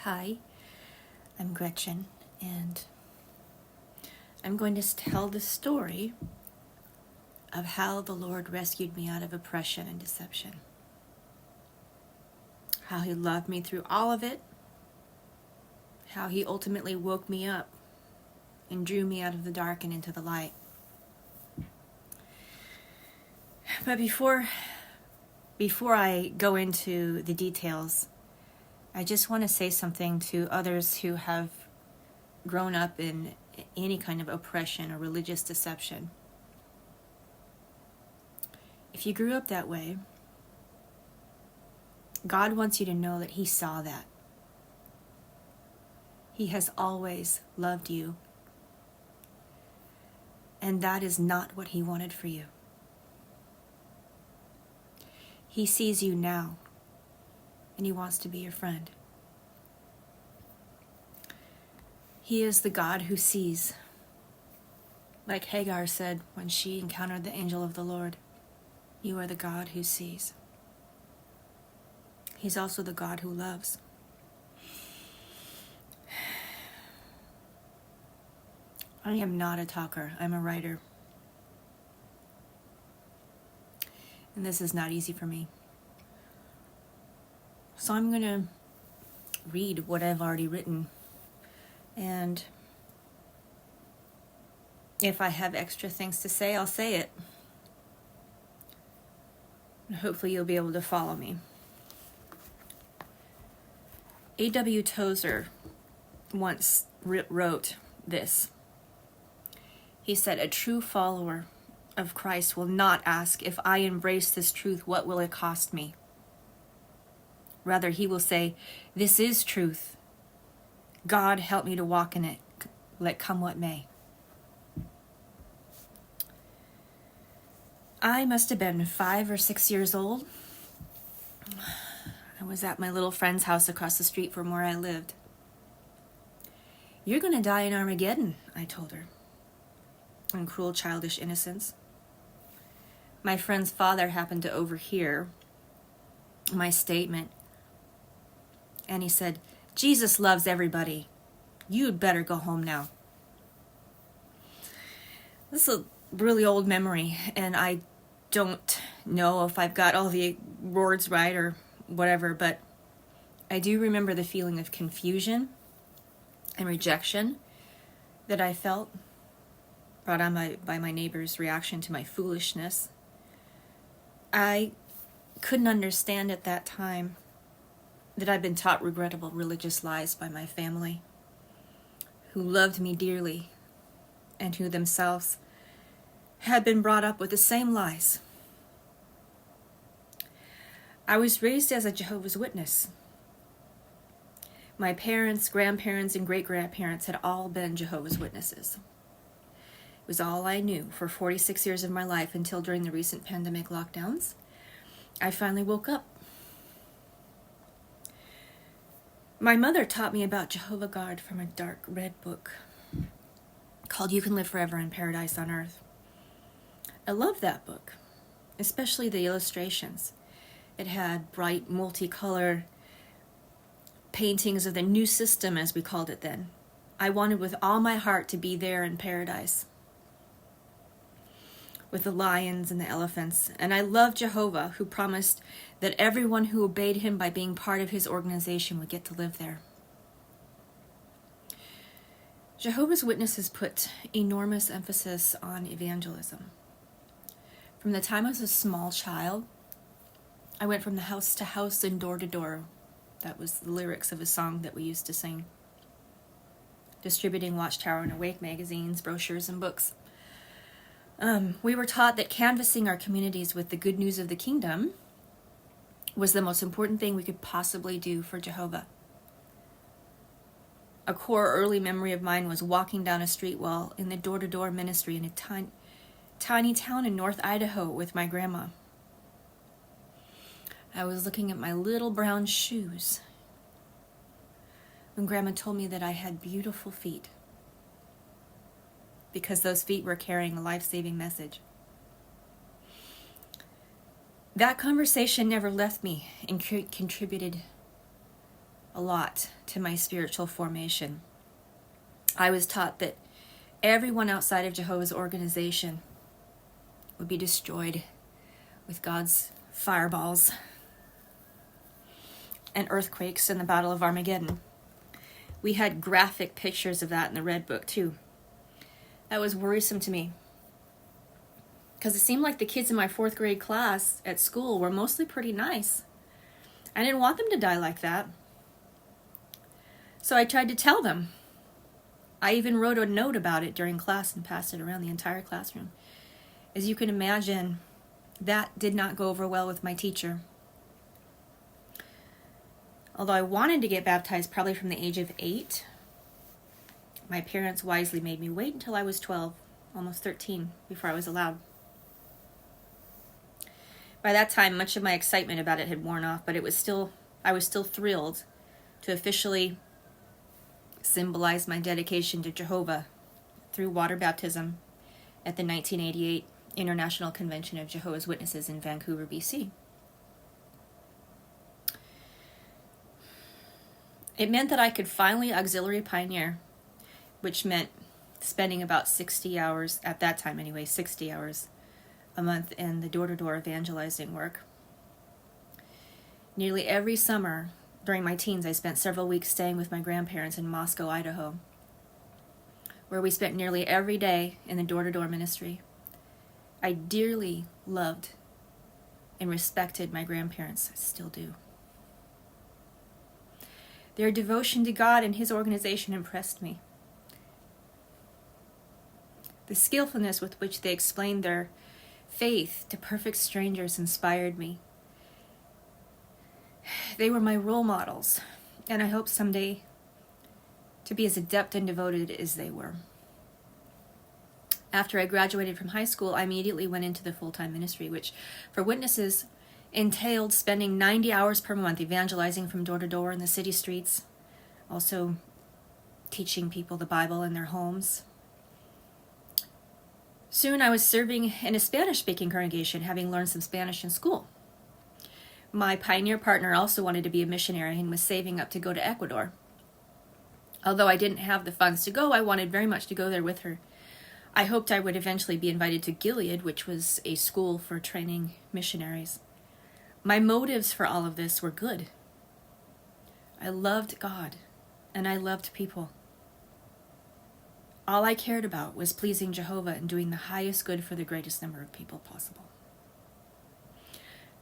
Hi, I'm Gretchen, and I'm going to tell the story of how the Lord rescued me out of oppression and deception. How He loved me through all of it, how He ultimately woke me up and drew me out of the dark and into the light. But before I go into the details, I just want to say something to others who have grown up in any kind of oppression or religious deception. If you grew up that way, God wants you to know that He saw that. He has always loved you. And that is not what He wanted for you. He sees you now, and He wants to be your friend. He is the God who sees. Like Hagar said when she encountered the angel of the Lord, "You are the God who sees." He's also the God who loves. I am not a talker. I'm a writer. And this is not easy for me. So I'm going to read what I've already written. And if I have extra things to say, I'll say it. And hopefully you'll be able to follow me. A.W. Tozer once wrote this. He said, "A true follower of Christ will not ask, if I embrace this truth, what will it cost me? Rather, he will say, this is truth. God, help me to walk in it, let come what may." I must have been 5 or 6 years old. I was at my little friend's house across the street from where I lived. "You're going to die in Armageddon," I told her, in cruel childish innocence. My friend's father happened to overhear my statement, and he said, "Jesus loves everybody. You'd better go home now." This is a really old memory, and I don't know if I've got all the words right or whatever, but I do remember the feeling of confusion and rejection that I felt, brought on by my neighbor's reaction to my foolishness. I couldn't understand at that time that I'd been taught regrettable religious lies by my family, who loved me dearly and who themselves had been brought up with the same lies. I was raised as a Jehovah's Witness. My parents, grandparents, and great-grandparents had all been Jehovah's Witnesses. It was all I knew for 46 years of my life until during the recent pandemic lockdowns, I finally woke up. My mother taught me about Jehovah God from a dark red book called You Can Live Forever in Paradise on Earth. I loved that book, especially the illustrations. It had bright, multicolored paintings of the new system, as we called it then. I wanted with all my heart to be there in paradise, with the lions and the elephants. And I loved Jehovah, who promised that everyone who obeyed him by being part of his organization would get to live there. Jehovah's Witnesses put enormous emphasis on evangelism. From the time I was a small child, I went from the house to house and door to door. That was the lyrics of a song that we used to sing. Distributing Watchtower and Awake magazines, brochures, and books. We were taught that canvassing our communities with the good news of the kingdom was the most important thing we could possibly do for Jehovah. A core early memory of mine was walking down a street while in the door-to-door ministry in a tiny town in North Idaho with my grandma. I was looking at my little brown shoes when Grandma told me that I had beautiful feet, because those feet were carrying a life-saving message. That conversation never left me and contributed a lot to my spiritual formation. I was taught that everyone outside of Jehovah's organization would be destroyed with God's fireballs and earthquakes in the Battle of Armageddon. We had graphic pictures of that in the Red Book too. That was worrisome to me, because it seemed like the kids in my 4th grade class at school were mostly pretty nice. I didn't want them to die like that. So I tried to tell them. I even wrote a note about it during class and passed it around the entire classroom. As you can imagine, that did not go over well with my teacher. Although I wanted to get baptized probably from the age of 8, my parents wisely made me wait until I was 12, almost 13, before I was allowed. By that time, much of my excitement about it had worn off, but I was still thrilled to officially symbolize my dedication to Jehovah through water baptism at the 1988 International Convention of Jehovah's Witnesses in Vancouver, BC. It meant that I could finally auxiliary pioneer, which meant spending about 60 hours, at that time anyway, 60 hours a month in the door-to-door evangelizing work. Nearly every summer during my teens, I spent several weeks staying with my grandparents in Moscow, Idaho, where we spent nearly every day in the door-to-door ministry. I dearly loved and respected my grandparents. I still do. Their devotion to God and His organization impressed me. The skillfulness with which they explained their faith to perfect strangers inspired me. They were my role models, and I hope someday to be as adept and devoted as they were. After I graduated from high school, I immediately went into the full-time ministry, which for witnesses entailed spending 90 hours per month evangelizing from door to door in the city streets, also teaching people the Bible in their homes. Soon I was serving in a Spanish-speaking congregation, having learned some Spanish in school. My pioneer partner also wanted to be a missionary and was saving up to go to Ecuador. Although I didn't have the funds to go, I wanted very much to go there with her. I hoped I would eventually be invited to Gilead, which was a school for training missionaries. My motives for all of this were good. I loved God, and I loved people. All I cared about was pleasing Jehovah and doing the highest good for the greatest number of people possible.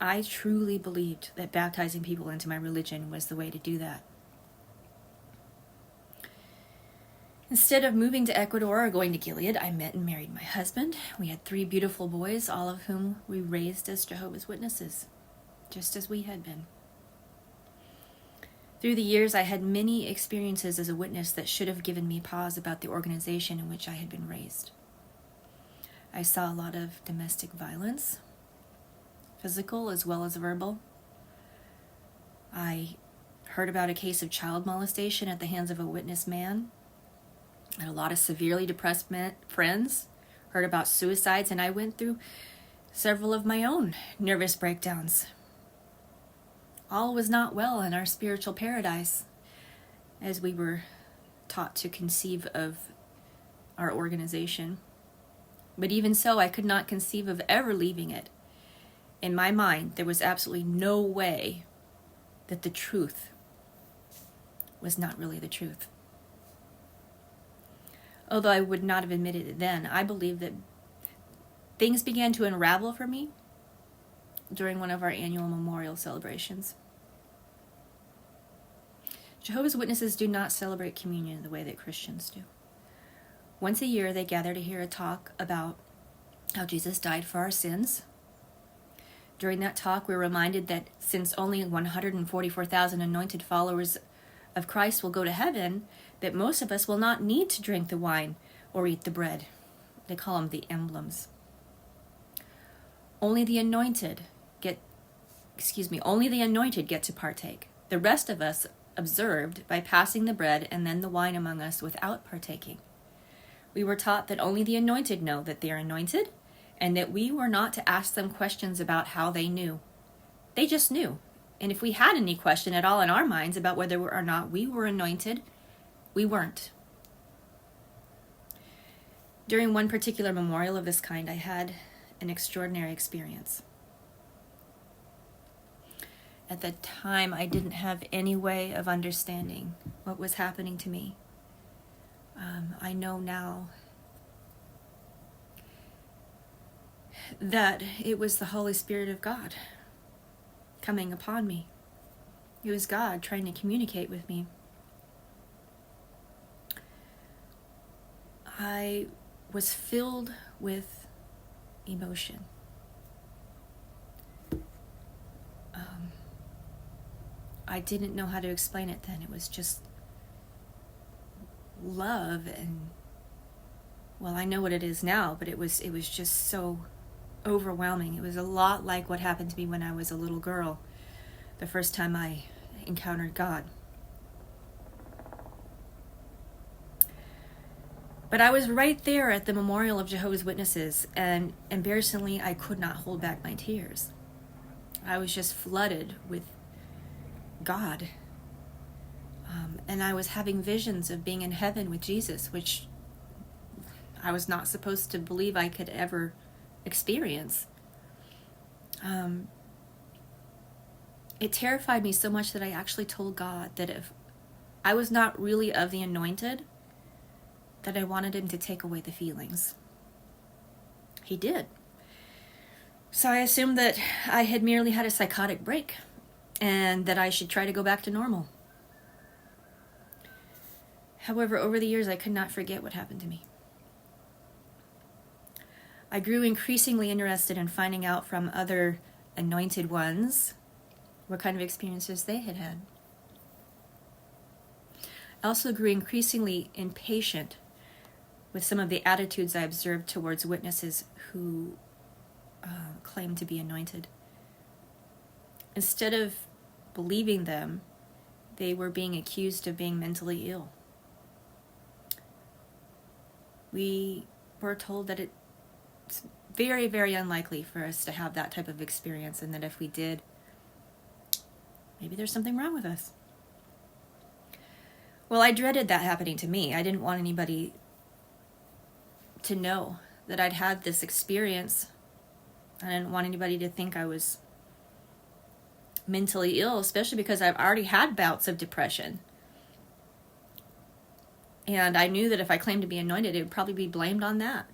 I truly believed that baptizing people into my religion was the way to do that. Instead of moving to Ecuador or going to Gilead, I met and married my husband. We had 3 beautiful boys, all of whom we raised as Jehovah's Witnesses, just as we had been. Through the years, I had many experiences as a witness that should have given me pause about the organization in which I had been raised. I saw a lot of domestic violence, physical as well as verbal. I heard about a case of child molestation at the hands of a witness man. I had a lot of severely depressed friends, heard about suicides, and I went through several of my own nervous breakdowns. All was not well in our spiritual paradise, as we were taught to conceive of our organization. But even so, I could not conceive of ever leaving it. In my mind, there was absolutely no way that the truth was not really the truth. Although I would not have admitted it then, I believe that things began to unravel for me during one of our annual memorial celebrations. Jehovah's Witnesses do not celebrate communion the way that Christians do. Once a year, they gather to hear a talk about how Jesus died for our sins. During that talk, we're reminded that since only 144,000 anointed followers of Christ will go to heaven, that most of us will not need to drink the wine or eat the bread. They call them the emblems. Only the anointed get to partake. The rest of us observed by passing the bread and then the wine among us without partaking. We were taught that only the anointed know that they are anointed, and that we were not to ask them questions about how they knew. They just knew, And if we had any question at all in our minds about whether or not we were anointed, we weren't. During one particular memorial of this kind, I had an extraordinary experience. At the time, I didn't have any way of understanding what was happening to me. I know now that it was the Holy Spirit of God coming upon me. It was God trying to communicate with me. I was filled with emotion. I didn't know how to explain it then. It was just love, and well, I know what it is now, but it was just so overwhelming. It was a lot like what happened to me when I was a little girl, the first time I encountered God. But I was right there at the memorial of Jehovah's Witnesses, and embarrassingly, I could not hold back my tears. I was just flooded with God. And I was having visions of being in heaven with Jesus, which I was not supposed to believe I could ever experience. It terrified me so much that I actually told God that if I was not really of the anointed, that I wanted him to take away the feelings. He did. So I assumed that I had merely had a psychotic break and that I should try to go back to normal. However, over the years, I could not forget what happened to me. I grew increasingly interested in finding out from other anointed ones what kind of experiences they had had. I also grew increasingly impatient with some of the attitudes I observed towards witnesses who claimed to be anointed. Instead of believing them, they were being accused of being mentally ill. We were told that it's very, very unlikely for us to have that type of experience, and that if we did, maybe there's something wrong with us. Well, I dreaded that happening to me. I didn't want anybody to know that I'd had this experience. I didn't want anybody to think I was mentally ill, especially because I've already had bouts of depression. And I knew that if I claimed to be anointed, it would probably be blamed on that.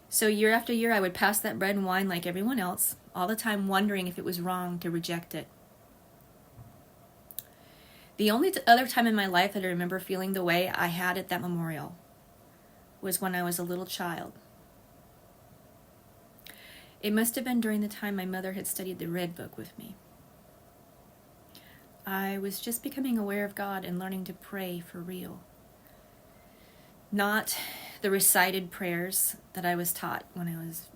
So year after year, I would pass that bread and wine like everyone else, all the time wondering if it was wrong to reject it. The only other time in my life that I remember feeling the way I had at that memorial was when I was a little child. It must have been during the time my mother had studied the Red Book with me. I was just becoming aware of God and learning to pray for real. Not the recited prayers that I was taught when I was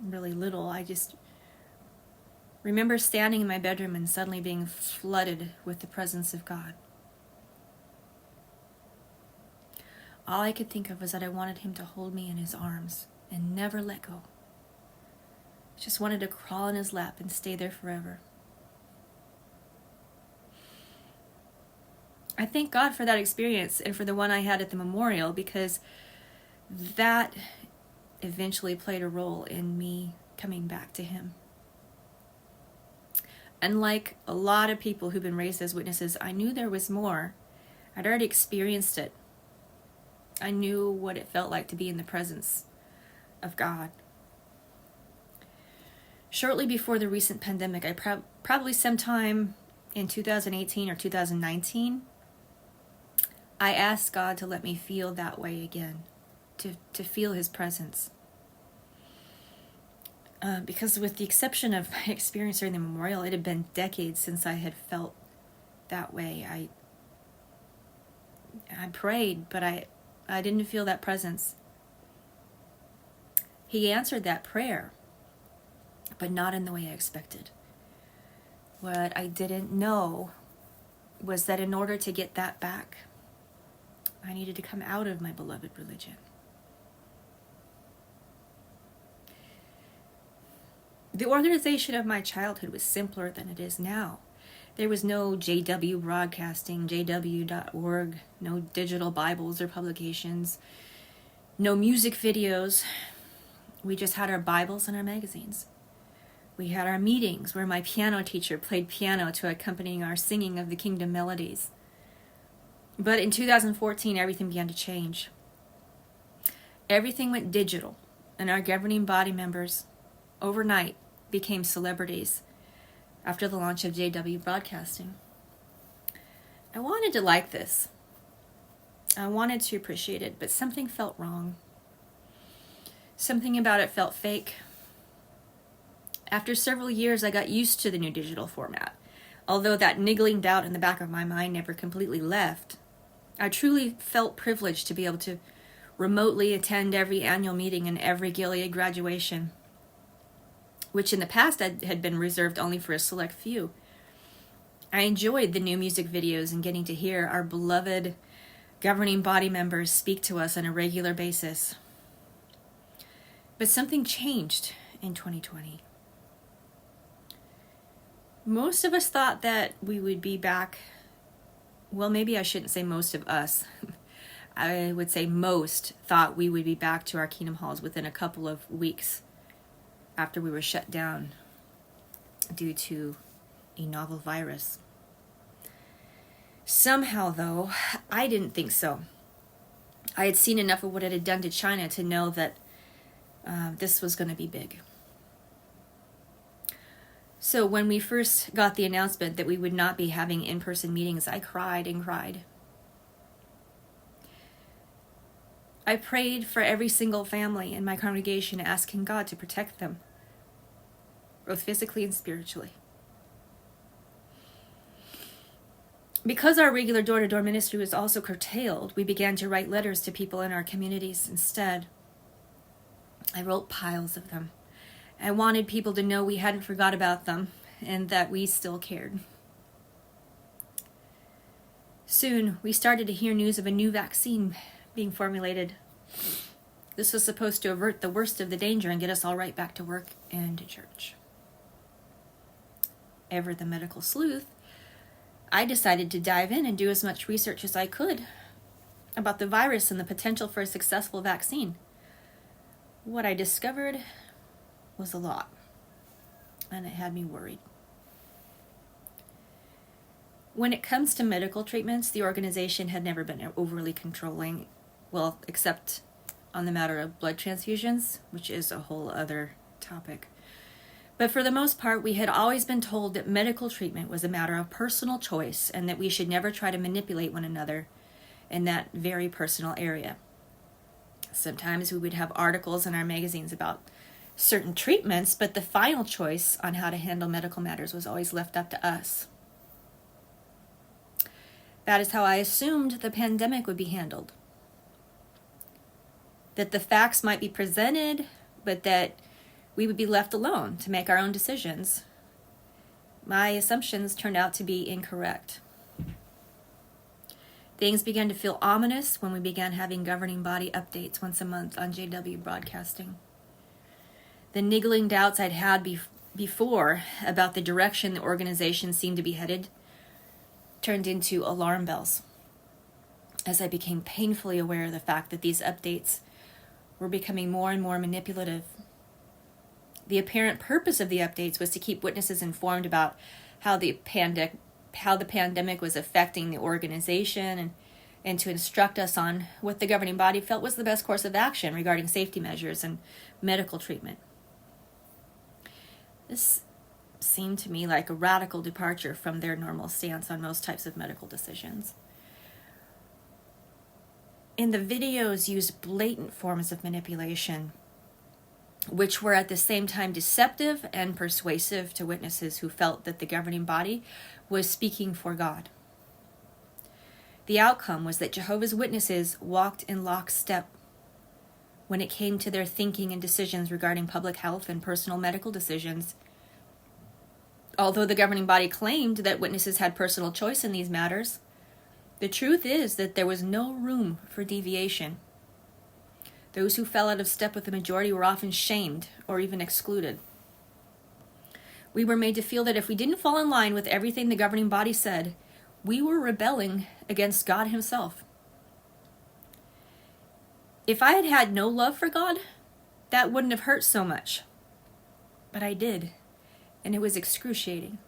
really little. I just remember standing in my bedroom and suddenly being flooded with the presence of God. All I could think of was that I wanted him to hold me in his arms and never let go. Just wanted to crawl in his lap and stay there forever. I thank God for that experience and for the one I had at the memorial, because that eventually played a role in me coming back to him. Unlike a lot of people who've been raised as witnesses, I knew there was more. I'd already experienced it. I knew what it felt like to be in the presence of God. Shortly before the recent pandemic, I probably sometime in 2018 or 2019, I asked God to let me feel that way again, to feel his presence. Because with the exception of my experience during the memorial, it had been decades since I had felt that way. I prayed, but I didn't feel that presence. He answered that prayer, but not in the way I expected. What I didn't know was that in order to get that back, I needed to come out of my beloved religion. The organization of my childhood was simpler than it is now. There was no JW Broadcasting, jw.org, no digital Bibles or publications, no music videos. We just had our Bibles and our magazines. We had our meetings where my piano teacher played piano to accompany our singing of the kingdom melodies. But in 2014, everything began to change. Everything went digital, and our governing body members, overnight, became celebrities after the launch of JW Broadcasting. I wanted to like this. I wanted to appreciate it, but something felt wrong. Something about it felt fake. After several years, I got used to the new digital format. Although that niggling doubt in the back of my mind never completely left, I truly felt privileged to be able to remotely attend every annual meeting and every Gilead graduation, which in the past had been reserved only for a select few. I enjoyed the new music videos and getting to hear our beloved governing body members speak to us on a regular basis. But something changed in 2020. Most of us thought that we would be back. Well, maybe I shouldn't say most of us. I would say most thought we would be back to our kingdom halls within a couple of weeks after we were shut down due to a novel virus. Somehow, though, I didn't think so. I had seen enough of what it had done to China to know that this was going to be big. So when we first got the announcement that we would not be having in-person meetings, I cried and cried. I prayed for every single family in my congregation, asking God to protect them, both physically and spiritually. Because our regular door-to-door ministry was also curtailed, we began to write letters to people in our communities instead. I wrote piles of them. I wanted people to know we hadn't forgot about them and that we still cared. Soon, we started to hear news of a new vaccine being formulated. This was supposed to avert the worst of the danger and get us all right back to work and to church. Ever the medical sleuth, I decided to dive in and do as much research as I could about the virus and the potential for a successful vaccine. What I discovered was a lot, and it had me worried. When it comes to medical treatments, the organization had never been overly controlling, well, except on the matter of blood transfusions, which is a whole other topic. But for the most part, we had always been told that medical treatment was a matter of personal choice and that we should never try to manipulate one another in that very personal area. Sometimes we would have articles in our magazines about certain treatments, but the final choice on how to handle medical matters was always left up to us. That is how I assumed the pandemic would be handled. That the facts might be presented, but that we would be left alone to make our own decisions. My assumptions turned out to be incorrect. Things began to feel ominous when we began having governing body updates once a month on JW Broadcasting. The niggling doubts I'd had before about the direction the organization seemed to be headed turned into alarm bells as I became painfully aware of the fact that these updates were becoming more and more manipulative. The apparent purpose of the updates was to keep witnesses informed about how the pandemic was affecting the organization and to instruct us on what the governing body felt was the best course of action regarding safety measures and medical treatment. This seemed to me like a radical departure from their normal stance on most types of medical decisions. And the videos used blatant forms of manipulation, which were at the same time deceptive and persuasive to witnesses who felt that the governing body was speaking for God. The outcome was that Jehovah's Witnesses walked in lockstep when it came to their thinking and decisions regarding public health and personal medical decisions. Although the governing body claimed that witnesses had personal choice in these matters, the truth is that there was no room for deviation. Those who fell out of step with the majority were often shamed or even excluded. We were made to feel that if we didn't fall in line with everything the governing body said, we were rebelling against God himself. If I had had no love for God, that wouldn't have hurt so much. But I did, and it was excruciating.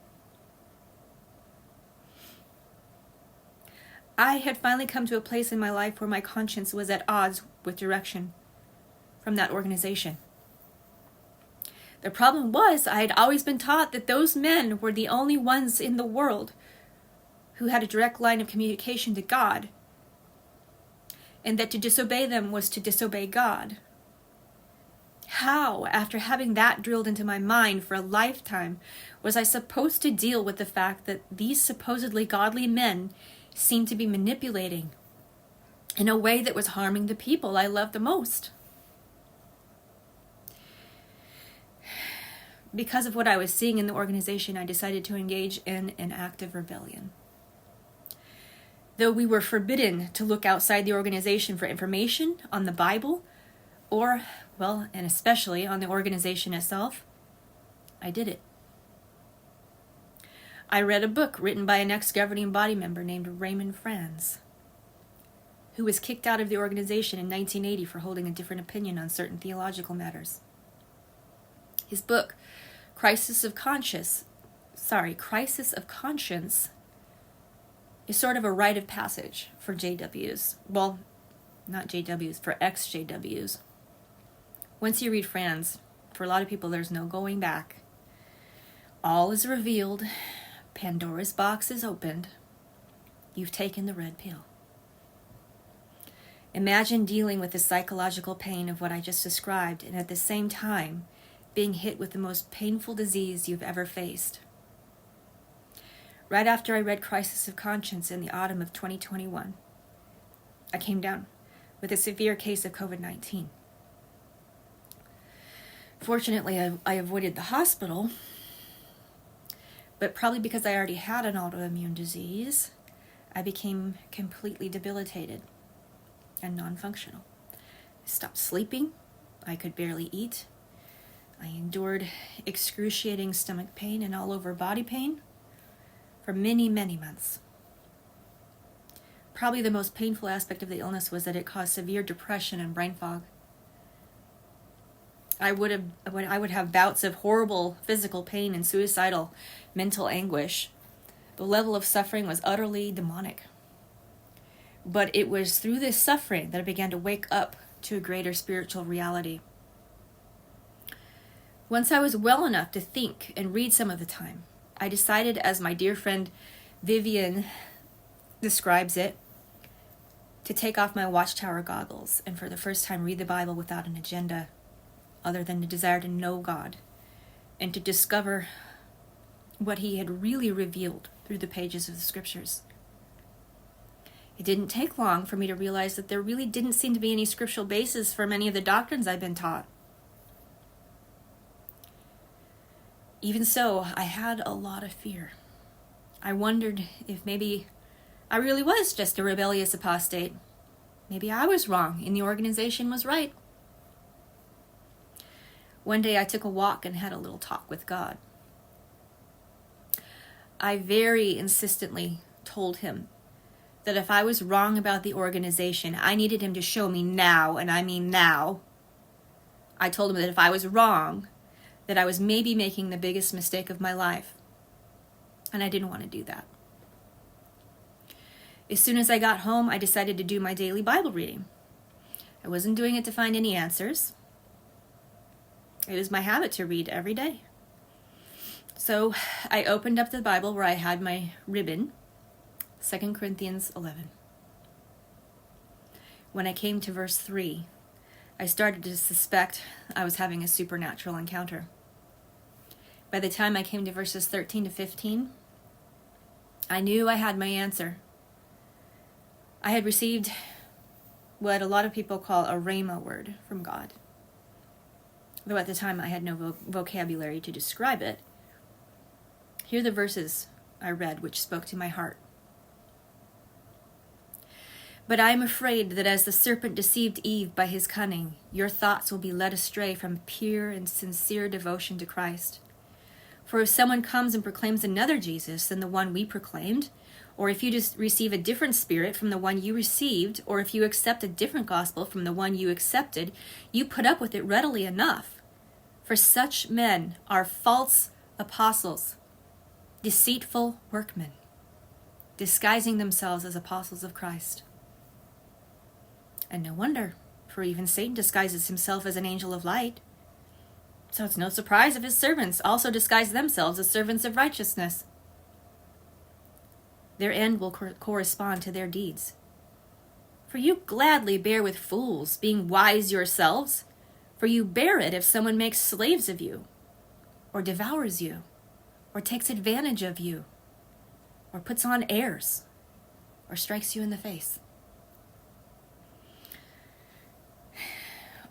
I had finally come to a place in my life where my conscience was at odds with direction from that organization. The problem was I had always been taught that those men were the only ones in the world who had a direct line of communication to God, and that to disobey them was to disobey God. How, after having that drilled into my mind for a lifetime, was I supposed to deal with the fact that these supposedly godly men seemed to be manipulating in a way that was harming the people I loved the most? Because of what I was seeing in the organization, I decided to engage in an act of rebellion. Though we were forbidden to look outside the organization for information on the Bible, or, well, and especially on the organization itself, I did it. I read a book written by an ex-governing body member named Raymond Franz, who was kicked out of the organization in 1980 for holding a different opinion on certain theological matters. His book, Crisis of Conscience, is sort of a rite of passage for JWs. Well, not JWs, for ex-JWs. Once you read Franz, for a lot of people there's no going back. All is revealed. Pandora's box is opened. You've taken the red pill. Imagine dealing with the psychological pain of what I just described, and at the same time being hit with the most painful disease you've ever faced. Right after I read Crisis of Conscience in the autumn of 2021, I came down with a severe case of COVID-19. Fortunately, I avoided the hospital, but probably because I already had an autoimmune disease, I became completely debilitated and non-functional. I stopped sleeping. I could barely eat. I endured excruciating stomach pain and all over body pain for many, many months. Probably the most painful aspect of the illness was that it caused severe depression and brain fog. I would have bouts of horrible physical pain and suicidal mental anguish. The level of suffering was utterly demonic. But it was through this suffering that I began to wake up to a greater spiritual reality. Once I was well enough to think and read some of the time, I decided, as my dear friend Vivian describes it, to take off my watchtower goggles and for the first time read the Bible without an agenda other than the desire to know God and to discover what he had really revealed through the pages of the scriptures. It didn't take long for me to realize that there really didn't seem to be any scriptural basis for many of the doctrines I'd been taught. Even so, I had a lot of fear. I wondered if maybe I really was just a rebellious apostate. Maybe I was wrong and the organization was right. One day I took a walk and had a little talk with God. I very insistently told him that if I was wrong about the organization, I needed him to show me now, and I mean now. I told him that if I was wrong, that I was maybe making the biggest mistake of my life, and I didn't want to do that. As soon as I got home, I decided to do my daily Bible reading. I wasn't doing it to find any answers. It was my habit to read every day. So I opened up the Bible where I had my ribbon, 2 Corinthians 11. When I came to verse 3, I started to suspect I was having a supernatural encounter. By the time I came to verses 13 to 15, I knew I had my answer. I had received what a lot of people call a rhema word from God. Though at the time I had no vocabulary to describe it. Here are the verses I read which spoke to my heart. But I am afraid that as the serpent deceived Eve by his cunning, your thoughts will be led astray from pure and sincere devotion to Christ. For if someone comes and proclaims another Jesus than the one we proclaimed, or if you just receive a different spirit from the one you received, or if you accept a different gospel from the one you accepted, you put up with it readily enough. For such men are false apostles, deceitful workmen, disguising themselves as apostles of Christ. And no wonder, for even Satan disguises himself as an angel of light. So it's no surprise if his servants also disguise themselves as servants of righteousness. Their end will correspond to their deeds. For you gladly bear with fools, being wise yourselves, for you bear it if someone makes slaves of you, or devours you, or takes advantage of you, or puts on airs, or strikes you in the face.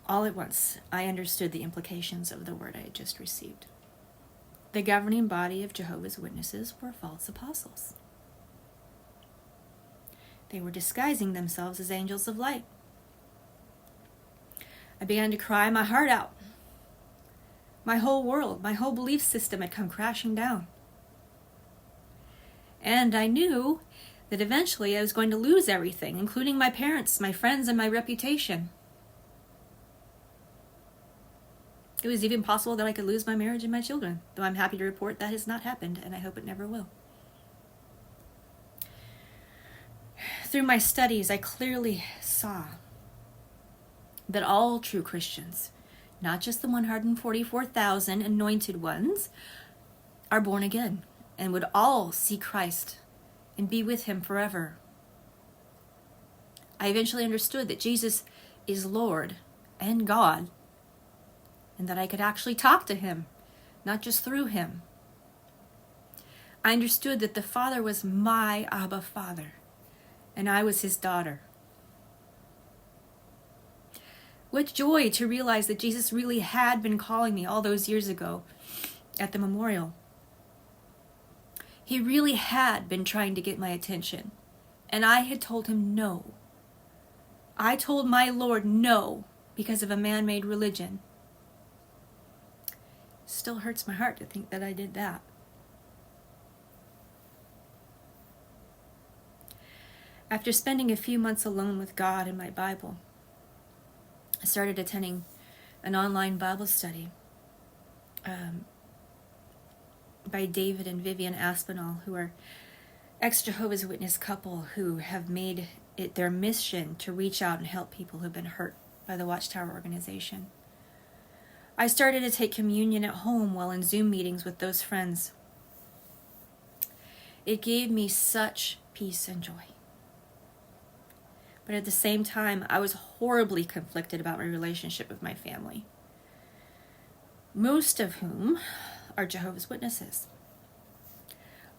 All at once, I understood the implications of the word I had just received. The governing body of Jehovah's Witnesses were false apostles. They were disguising themselves as angels of light. I began to cry my heart out. My whole world, my whole belief system had come crashing down. And I knew that eventually I was going to lose everything, including my parents, my friends, and my reputation. It was even possible that I could lose my marriage and my children, though I'm happy to report that has not happened, and I hope it never will. Through my studies, I clearly saw that all true Christians, not just the 144,000 anointed ones, are born again and would all see Christ and be with him forever. I eventually understood that Jesus is Lord and God, and that I could actually talk to him, not just through him. I understood that the Father was my Abba Father, and I was his daughter. What joy to realize that Jesus really had been calling me all those years ago at the memorial. He really had been trying to get my attention, and I had told him no. I told my Lord no because of a man-made religion. Still hurts my heart to think that I did that. After spending a few months alone with God and my Bible, I started attending an online Bible study by David and Vivian Aspinall, who are ex-Jehovah's Witness couple who have made it their mission to reach out and help people who've been hurt by the Watchtower organization. I started to take communion at home while in Zoom meetings with those friends. It gave me such peace and joy. But at the same time, I was horribly conflicted about my relationship with my family, most of whom are Jehovah's Witnesses.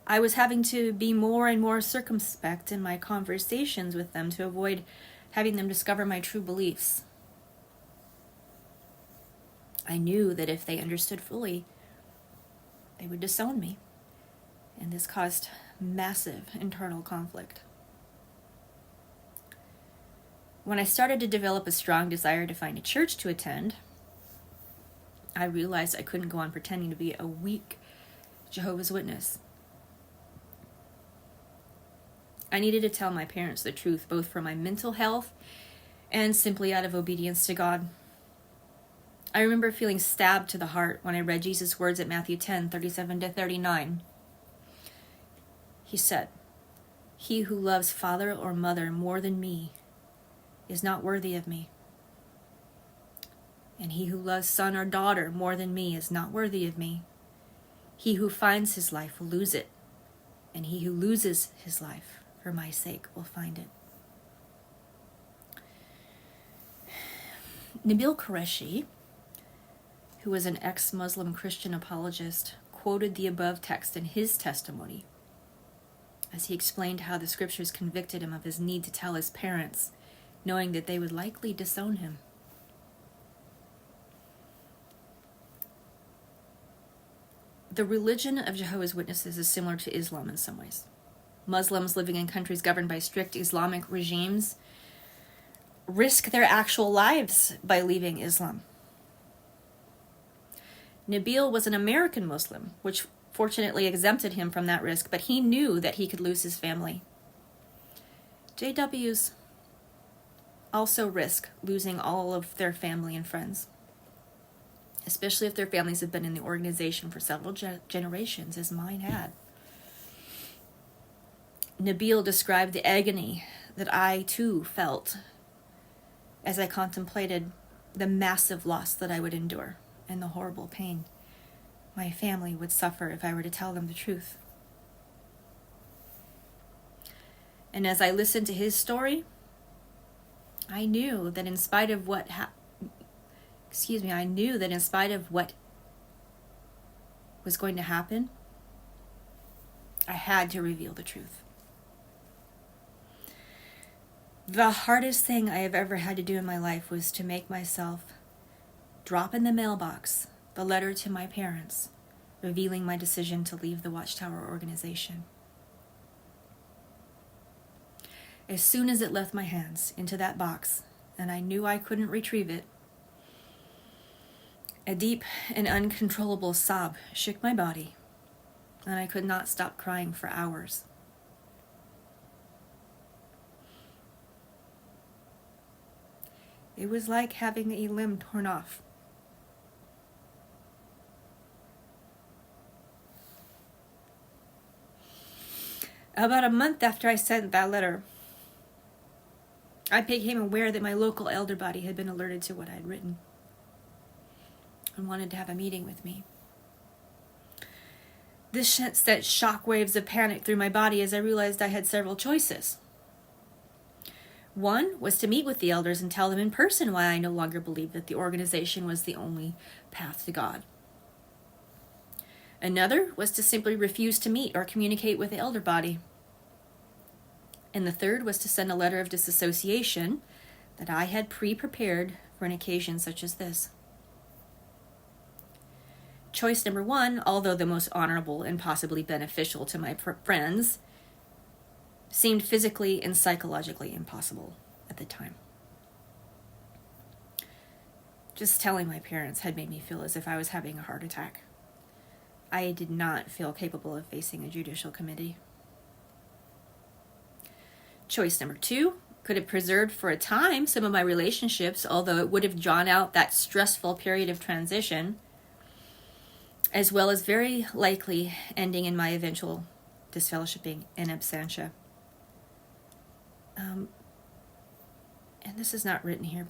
I was having to be more and more circumspect in my conversations with them to avoid having them discover my true beliefs. I knew that if they understood fully, they would disown me, and this caused massive internal conflict. When I started to develop a strong desire to find a church to attend, I realized I couldn't go on pretending to be a weak Jehovah's Witness. I needed to tell my parents the truth, both for my mental health and simply out of obedience to God. I remember feeling stabbed to the heart when I read Jesus' words at Matthew 10:37-39. He said, "He who loves father or mother more than me is not worthy of me. And he who loves son or daughter more than me is not worthy of me. He who finds his life will lose it, and he who loses his life for my sake will find it." Nabil Qureshi, who was an ex-Muslim Christian apologist, quoted the above text in his testimony as he explained how the scriptures convicted him of his need to tell his parents, knowing that they would likely disown him. The religion of Jehovah's Witnesses is similar to Islam in some ways. Muslims living in countries governed by strict Islamic regimes risk their actual lives by leaving Islam. Nabil was an American Muslim, which fortunately exempted him from that risk, but he knew that he could lose his family. JWs also risk losing all of their family and friends, especially if their families have been in the organization for several generations, as mine had. Nabil described the agony that I too felt as I contemplated the massive loss that I would endure and the horrible pain my family would suffer if I were to tell them the truth. And as I listened to his story, I knew that in spite of what was going to happen, I had to reveal the truth. The hardest thing I have ever had to do in my life was to make myself drop in the mailbox the letter to my parents, revealing my decision to leave the Watchtower organization. As soon as it left my hands into that box, and I knew I couldn't retrieve it, a deep and uncontrollable sob shook my body, and I could not stop crying for hours. It was like having a limb torn off. About a month after I sent that letter, I became aware that my local elder body had been alerted to what I had written and wanted to have a meeting with me. This sent shockwaves of panic through my body as I realized I had several choices. One was to meet with the elders and tell them in person why I no longer believed that the organization was the only path to God. Another was to simply refuse to meet or communicate with the elder body. And the third was to send a letter of disassociation that I had pre-prepared for an occasion such as this. Choice number one, although the most honorable and possibly beneficial to my friends, seemed physically and psychologically impossible at the time. Just telling my parents had made me feel as if I was having a heart attack. I did not feel capable of facing a judicial committee. Choice number two could have preserved for a time some of my relationships, although it would have drawn out that stressful period of transition, as well as very likely ending in my eventual disfellowshipping in absentia. And this is not written here,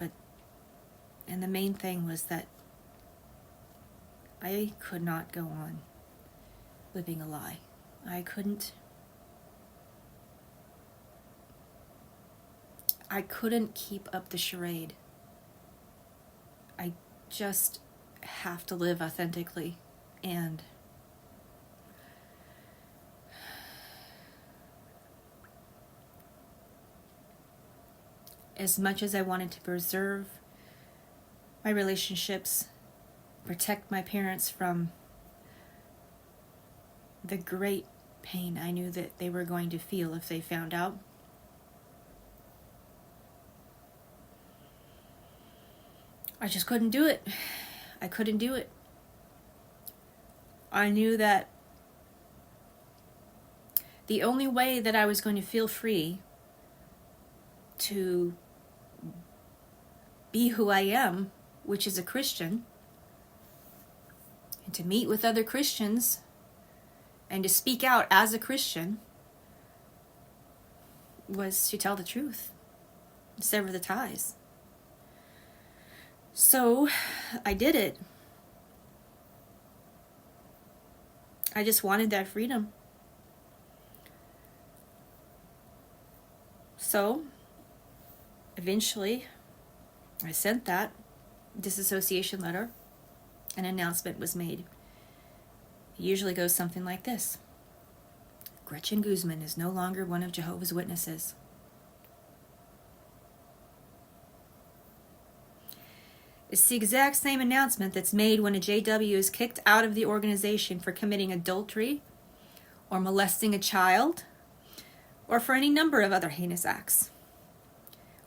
and the main thing was that I could not go on living a lie. I couldn't keep up the charade. I just have to live authentically, and as much as I wanted to preserve my relationships, protect my parents from the great pain I knew that they were going to feel if they found out, I just couldn't do it. I couldn't do it. I knew that the only way that I was going to feel free to be who I am, which is a Christian, and to meet with other Christians, and to speak out as a Christian, was to tell the truth, sever the ties. So I did it. I just wanted that freedom. So eventually I sent that disassociation letter. An announcement was made. It usually goes something like this: Gretchen Guzman is no longer one of Jehovah's Witnesses. It's the exact same announcement that's made when a JW is kicked out of the organization for committing adultery or molesting a child or for any number of other heinous acts.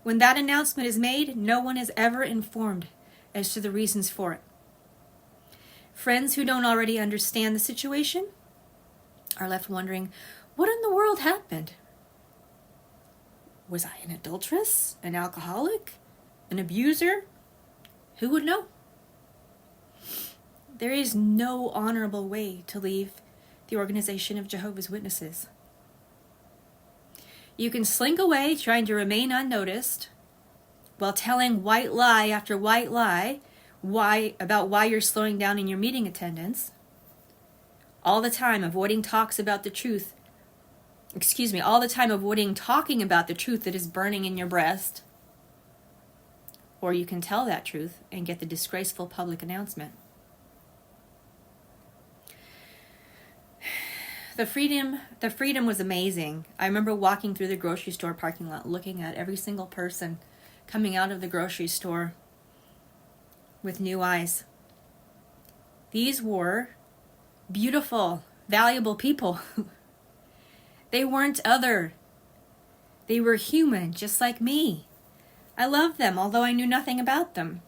When that announcement is made, no one is ever informed as to the reasons for it. Friends who don't already understand the situation are left wondering, what in the world happened? Was I an adulteress, an alcoholic, an abuser? Who would know? There is no honorable way to leave the organization of Jehovah's Witnesses. You can slink away trying to remain unnoticed while telling white lie after white lie about why you're slowing down in your meeting attendance, all the time avoiding talking about the truth that is burning in your breast. Or you can tell that truth and get the disgraceful public announcement. The freedom was amazing. I remember walking through the grocery store parking lot, looking at every single person coming out of the grocery store with new eyes. These were beautiful, valuable people. They weren't other. They were human, just like me. I loved them, although I knew nothing about them.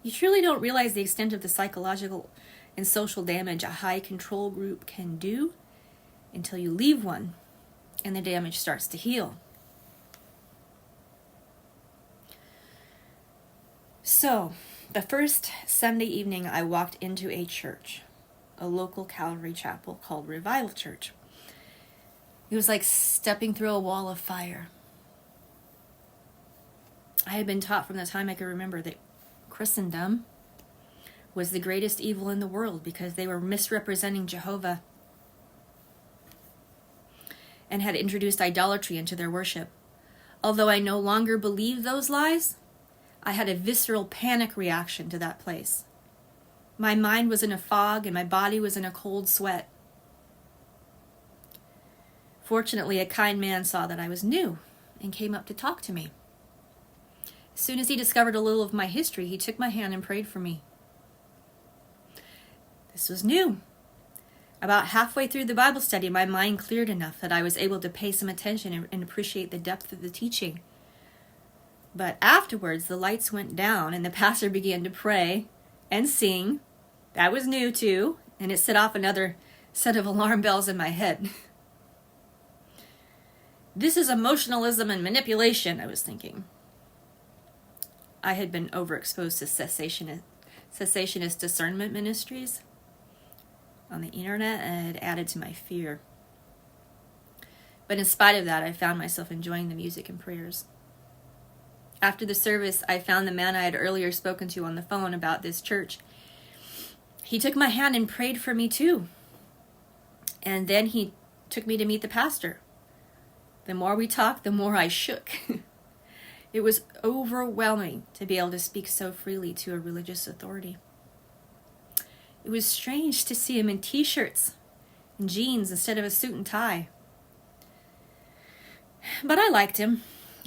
You truly don't realize the extent of the psychological and social damage a high control group can do until you leave one and the damage starts to heal. So, the first Sunday evening I walked into a church, a local Calvary chapel called Revival Church. It was like stepping through a wall of fire. I had been taught from the time I could remember that Christendom was the greatest evil in the world because they were misrepresenting Jehovah and had introduced idolatry into their worship. Although I no longer believed those lies, I had a visceral panic reaction to that place. My mind was in a fog and my body was in a cold sweat. Fortunately, a kind man saw that I was new and came up to talk to me. As soon as he discovered a little of my history, he took my hand and prayed for me. This was new. About halfway through the Bible study, my mind cleared enough that I was able to pay some attention and appreciate the depth of the teaching. But afterwards, the lights went down and the pastor began to pray and sing. That was new too, and it set off another set of alarm bells in my head. This is emotionalism and manipulation, I was thinking. I had been overexposed to cessationist discernment ministries on the internet, and it added to my fear. But in spite of that, I found myself enjoying the music and prayers. After the service, I found the man I had earlier spoken to on the phone about this church. He took my hand and prayed for me too. And then he took me to meet the pastor. The more we talked, the more I shook. It was overwhelming to be able to speak so freely to a religious authority. It was strange to see him in t-shirts and jeans instead of a suit and tie. But I liked him.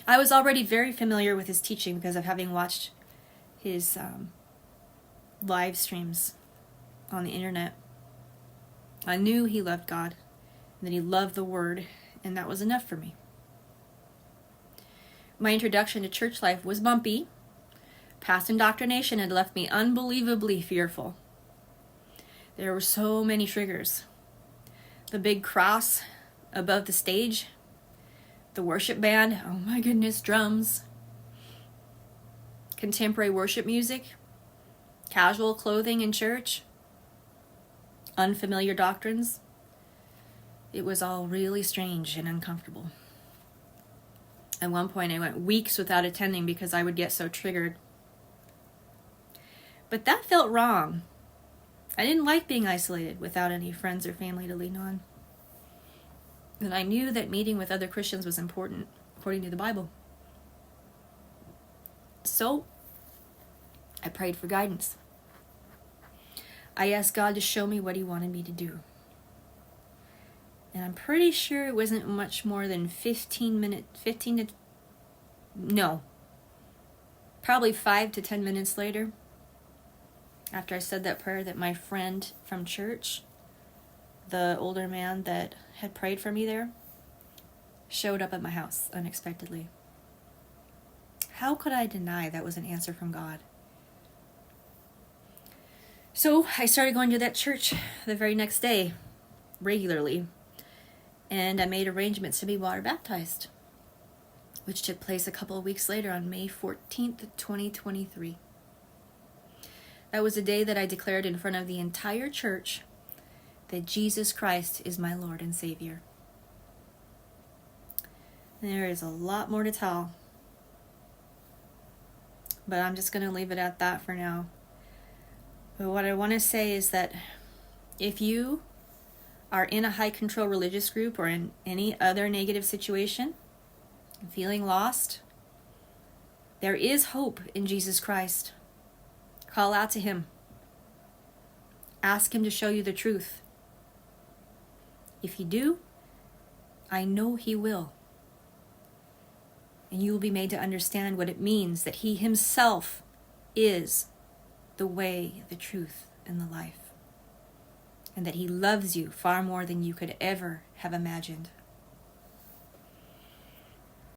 I was already very familiar with his teaching because of having watched his live streams on the internet. I knew he loved God and that he loved the Word, and that was enough for me. My introduction to church life was bumpy. Past indoctrination had left me unbelievably fearful. There were so many triggers. The big cross above the stage, the worship band, oh my goodness, drums, contemporary worship music, casual clothing in church, unfamiliar doctrines. It was all really strange and uncomfortable. At one point, I went weeks without attending because I would get so triggered. But that felt wrong. I didn't like being isolated without any friends or family to lean on. And I knew that meeting with other Christians was important, according to the Bible. So, I prayed for guidance. I asked God to show me what He wanted me to do. And I'm pretty sure it wasn't much more than probably 5 to 10 minutes later, after I said that prayer, that my friend from church, the older man that had prayed for me there, showed up at my house unexpectedly. How could I deny that was an answer from God? So I started going to that church the very next day, regularly, and I made arrangements to be water baptized, which took place a couple of weeks later on May 14th, 2023. That was the day that I declared in front of the entire church that Jesus Christ is my Lord and Savior. There is a lot more to tell, but I'm just going to leave it at that for now. But what I want to say is that if you are in a high control religious group or in any other negative situation, feeling lost, there is hope in Jesus Christ. Call out to Him. Ask Him to show you the truth. If you do, I know He will. And you will be made to understand what it means that He Himself is the way, the truth, and the life. And that He loves you far more than you could ever have imagined.